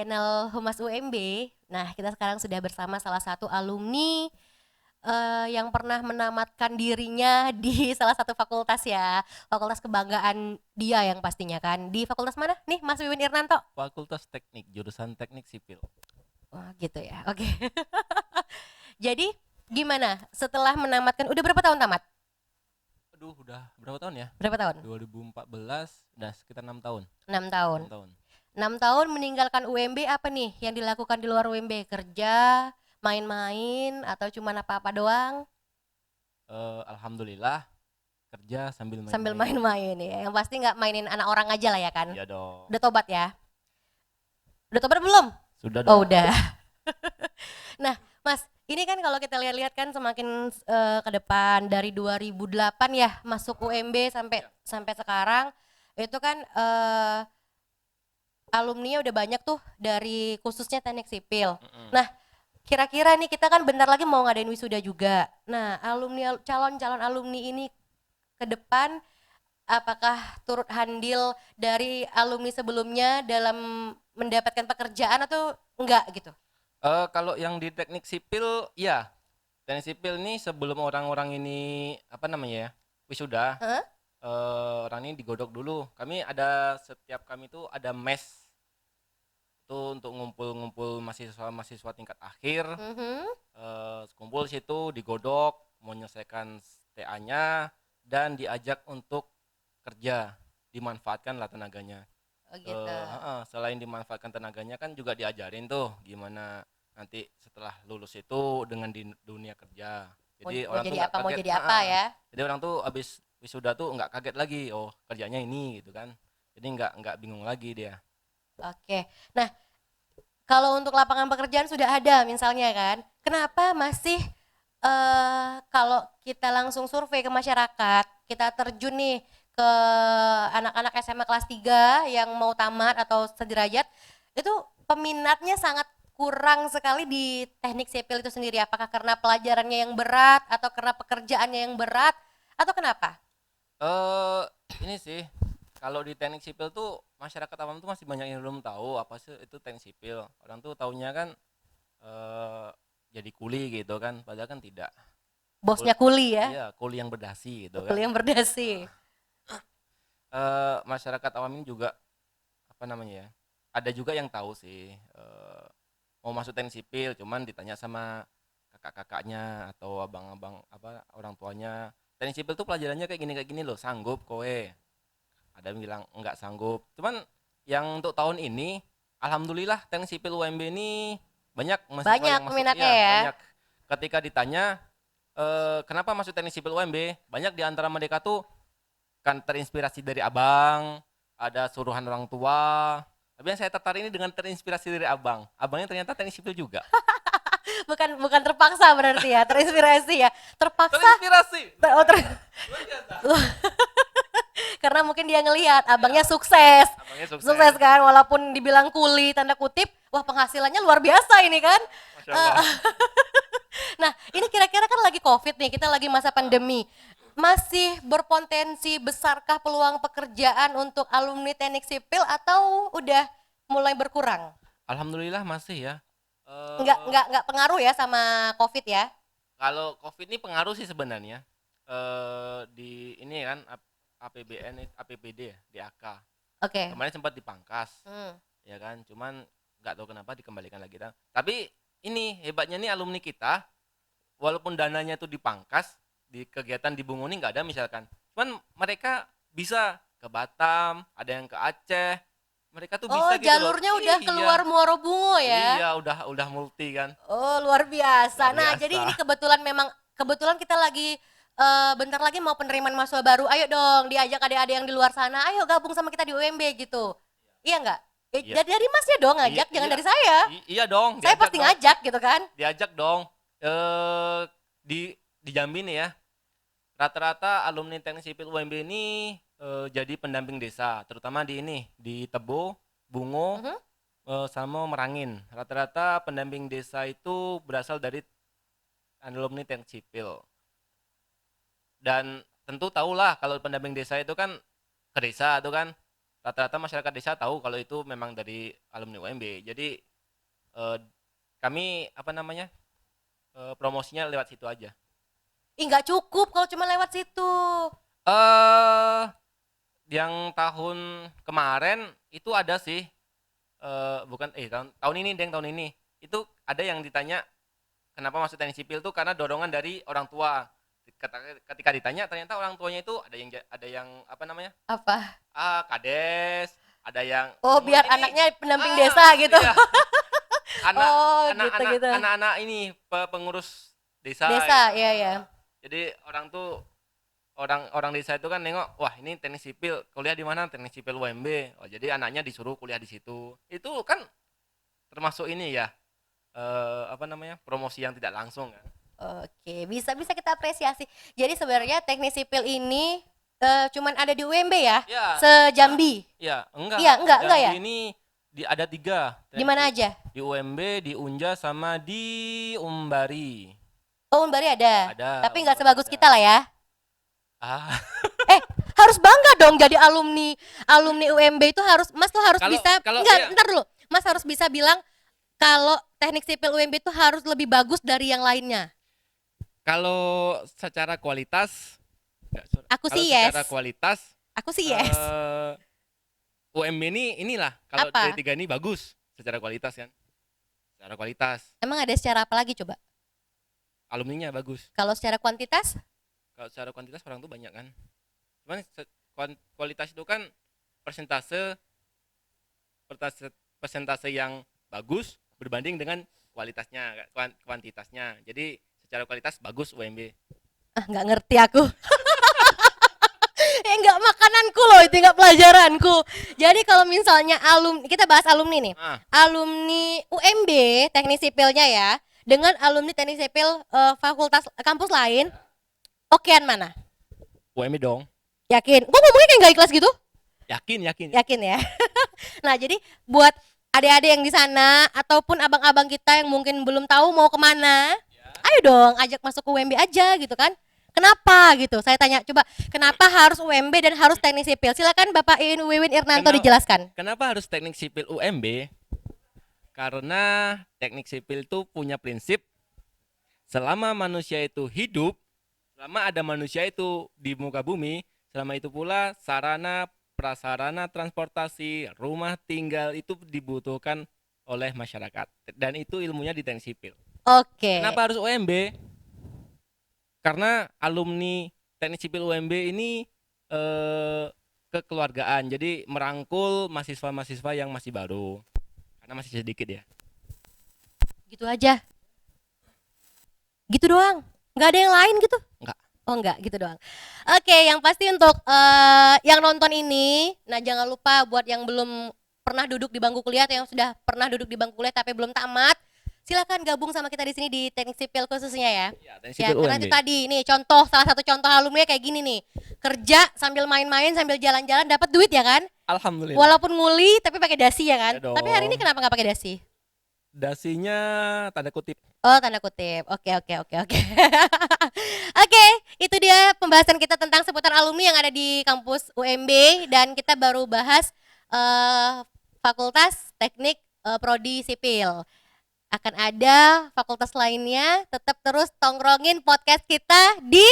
channel Humas UMB. Nah, kita sekarang sudah bersama salah satu alumni yang pernah menamatkan dirinya di salah satu fakultas ya, fakultas kebanggaan dia yang pastinya kan. Di fakultas mana nih Mas Wiwin Irnanto? Fakultas Teknik, jurusan Teknik Sipil. Oh gitu ya, oke. Jadi gimana setelah menamatkan, udah berapa tahun tamat? Aduh, udah berapa tahun ya? Berapa tahun? 2014, udah sekitar 6 tahun. 6 tahun. 6 tahun. 6 tahun meninggalkan UMB, apa nih yang dilakukan di luar UMB? Kerja, main-main, atau cuman apa-apa doang? Alhamdulillah kerja sambil Sambil main-main. main-main ya. Yang pasti nggak mainin anak orang aja lah ya kan? Iya dong. Udah tobat ya? Udah tobat belum? Sudah Oh dong. udah. Nah, Mas, ini kan kalau kita lihat-lihat kan semakin ke depan dari 2008 ya masuk UMB sampai Ya. sampai sekarang itu kan alumninya udah banyak tuh dari khususnya teknik sipil. Mm-mm. Nah, kira-kira nih kita kan bentar lagi mau ngadain wisuda juga. Nah, alumni calon-calon alumni ini ke depan apakah turut handil dari alumni sebelumnya dalam mendapatkan pekerjaan atau enggak gitu? Kalau yang di Teknik Sipil, ya. Teknik Sipil ini sebelum orang-orang ini apa namanya ya? Wisuda, Hah? orang ini digodok dulu. Setiap kami tuh ada mes itu untuk ngumpul-ngumpul mahasiswa-mahasiswa tingkat akhir. Mhm. Kumpul situ digodok menyelesaikan TA-nya dan diajak untuk kerja, dimanfaatkan lah tenaganya. Oh gitu. Selain dimanfaatkan tenaganya kan juga diajarin tuh gimana nanti setelah lulus itu dengan di dunia kerja. Mau, Jadi mau orang tuh jadi nggak apa, mau kaget. jadi apa ya? Jadi orang tuh abis wisuda tuh nggak kaget lagi, oh kerjanya ini gitu kan. Jadi nggak bingung lagi dia. Oke. Nah, kalau untuk lapangan pekerjaan sudah ada misalnya kan, kenapa masih kalau kita langsung survei ke masyarakat, kita terjun nih ke anak-anak SMA kelas 3 yang mau tamat atau sederajat, itu peminatnya sangat kurang sekali di teknik sipil itu sendiri. Apakah karena pelajarannya yang berat atau karena pekerjaannya yang berat atau kenapa? Eh ini sih kalau di teknik sipil tuh masyarakat awam tuh masih banyak yang belum tahu apa sih itu teknik sipil. Orang tuh taunya kan eh jadi kuli gitu kan, padahal kan tidak. Bosnya kuli ya, Iya, kuli yang berdasi gitu kuli kan. yang berdasi. Masyarakat awam ini juga apa namanya ya? Ada juga yang tahu sih mau masuk teknik sipil, cuman ditanya sama kakak-kakaknya atau abang-abang apa orang tuanya. Teknik sipil tuh pelajarannya kayak gini loh, sanggup kowe. Ada yang bilang enggak sanggup. Cuman yang untuk tahun ini alhamdulillah teknik sipil UMB ini banyak mahasiswa Banyak yang masuk, peminatnya iya ya. banyak. Ketika ditanya kenapa masuk teknik sipil UMB, banyak di antara mereka tuh kan terinspirasi dari abang, ada suruhan orang tua. Tapi yang saya tertarik ini dengan terinspirasi dari abang. Abangnya ternyata teknik sipil juga. Bukan bukan terpaksa berarti ya, terinspirasi ya. Terpaksa Terinspirasi. oh, Luar biasa. karena mungkin dia ngelihat Iya, abangnya sukses. abangnya Sukses sukses. kan walaupun dibilang kuli tanda kutip, wah penghasilannya luar biasa ini kan. Masya Eh, Allah. nah, ini kira-kira kan lagi Covid nih, kita lagi masa pandemi. Masih berpotensi besarkah peluang pekerjaan untuk alumni teknik sipil atau udah mulai berkurang? Alhamdulillah masih ya. Nggak pengaruh ya sama Covid ya? Kalau COVID ini pengaruh sih sebenarnya. Di ini kan APBN, APBD ya, di AK. Oke. Kemarin sempat dipangkas, Hmm. ya kan. Cuman nggak tahu kenapa dikembalikan lagi. Tapi ini hebatnya nih alumni kita, walaupun dananya itu dipangkas, di kegiatan di Bungo ini nggak ada misalkan. Cuman mereka bisa ke Batam, ada yang ke Aceh. Mereka tuh Oh, bisa gitu loh. jalurnya udah keluar Iya, Muaro Bungo ya? iya udah multi kan. Oh, luar biasa. Luar Nah, jadi ini biasa. kebetulan kita lagi bentar lagi mau penerimaan mahasiswa baru. Ayo dong, diajak adik-adik yang di luar sana. Ayo gabung sama kita di UMB gitu. Iya nggak? Iya, Dari Masnya dong iya, ngajak, jangan iya, dari saya. iya dong, Saya diajak pasti dong, ngajak gitu kan. diajak dong. Di Jambi nih ya, rata-rata alumni teknik sipil UMB ini jadi pendamping desa, terutama di ini di Tebo, Bungo, Mhm. sama Merangin. Rata-rata pendamping desa itu berasal dari alumni teknik sipil. Dan tentu tahulah kalau pendamping desa itu kan ke desa itu kan rata-rata masyarakat desa tahu kalau itu memang dari alumni UMB. Jadi eh, kami apa namanya promosinya lewat situ aja. Ih, nggak cukup kalau cuma lewat situ. eh yang tahun kemarin itu ada sih bukan tahun ini deng tahun ini itu ada yang ditanya kenapa masuk teknik sipil tuh karena dorongan dari orang tua. Ketika ditanya ternyata orang tuanya itu ada yang apa namanya Apa? kades, ada yang Oh, biar ini anaknya pendamping desa gitu. iya, anak Oh, anak-anak gitu-gitu. anak-anak ini pengurus desa Desa, gitu. iya ya. Jadi orang desa itu kan nengok, wah ini teknik sipil, kuliah di mana? Teknik sipil UMB. Oh, jadi anaknya disuruh kuliah di situ. Itu kan termasuk ini ya, apa namanya? Promosi yang tidak langsung kan. Oke, bisa bisa kita apresiasi. Jadi sebenarnya teknik sipil ini cuman ada di UMB ya? Ya, Sejambi. ya, enggak. Iya, enggak ya? Jambi ini ada 3. Di mana aja? Di UMB, di Unja, sama di Umbari. Oh, Unbari ada. Ada. Tapi nggak Umbari sebagus ada. kita lah ya. Ah, Harus bangga dong jadi alumni UMB itu harus Mas tuh harus Kalau- bisa kalau enggak, iya. bentar dulu. Mas harus bisa bilang kalau teknik sipil UMB itu harus lebih bagus dari yang lainnya. kalau secara kualitas, Aku kalau sih secara yes. kualitas, Aku sih yes. UMB inilah kalau Apa? dari 3 ini bagus secara kualitas kan. Secara kualitas, Emang ada secara apa lagi coba? alumninya bagus. Kalau secara kuantitas? Kalau secara kuantitas orang tuh banyak kan. Cuman kualitas itu kan persentase persentase yang bagus berbanding dengan kualitasnya, kuantitasnya. Jadi secara kualitas bagus UMB. Ah, nggak ngerti aku. Nggak makananku loh itu, nggak pelajaranku. Jadi kalau misalnya kita bahas alumni nih. Ah, Alumni UMB teknik sipilnya ya dengan alumni teknik sipil fakultas kampus lain, okean mana? UMB dong. Yakin? Kok ngomongnya kayak nggak ikhlas gitu? Yakin. Yakin ya. Nah, jadi buat adik-adik yang di sana ataupun abang-abang kita yang mungkin belum tahu mau kemana, ayo dong ajak masuk UMB aja gitu kan. Kenapa gitu? Saya tanya coba, kenapa harus UMB dan harus teknik sipil? Silakan Bapak Wiwin Irnanto dijelaskan. Kenapa harus teknik sipil UMB? Karena teknik sipil itu punya prinsip selama manusia itu hidup, selama ada manusia itu di muka bumi, selama itu pula sarana prasarana transportasi, rumah tinggal itu dibutuhkan oleh masyarakat. Dan itu ilmunya di teknik sipil. Oke. Kenapa harus UMB? Karena alumni teknik sipil UMB ini kekeluargaan. Jadi merangkul mahasiswa-mahasiswa yang masih baru. Karena masih sedikit ya. Gitu aja. Gitu doang. Nggak ada yang lain gitu? Enggak. Oh enggak, gitu doang. Oke, yang pasti untuk yang nonton ini, nah jangan lupa buat yang belum pernah duduk di bangku kuliah atau yang sudah pernah duduk di bangku kuliah tapi belum tamat, silakan gabung sama kita di sini di teknik sipil khususnya ya. Ya, teknik Ya, sipil karena UMB. itu tadi nih salah satu contoh alumni kayak gini nih. Kerja sambil main-main sambil jalan-jalan dapat duit ya kan? Alhamdulillah. Walaupun nguli tapi pakai dasi ya kan? Ya dong. Tapi hari ini kenapa nggak pakai dasi? Dasinya tanda kutip. Oh, tanda kutip. Oke. Oke, itu dia pembahasan kita tentang seputar alumni yang ada di kampus UMB dan kita baru bahas Fakultas Teknik Prodi Sipil. Akan ada fakultas lainnya, tetap terus tongkrongin podcast kita di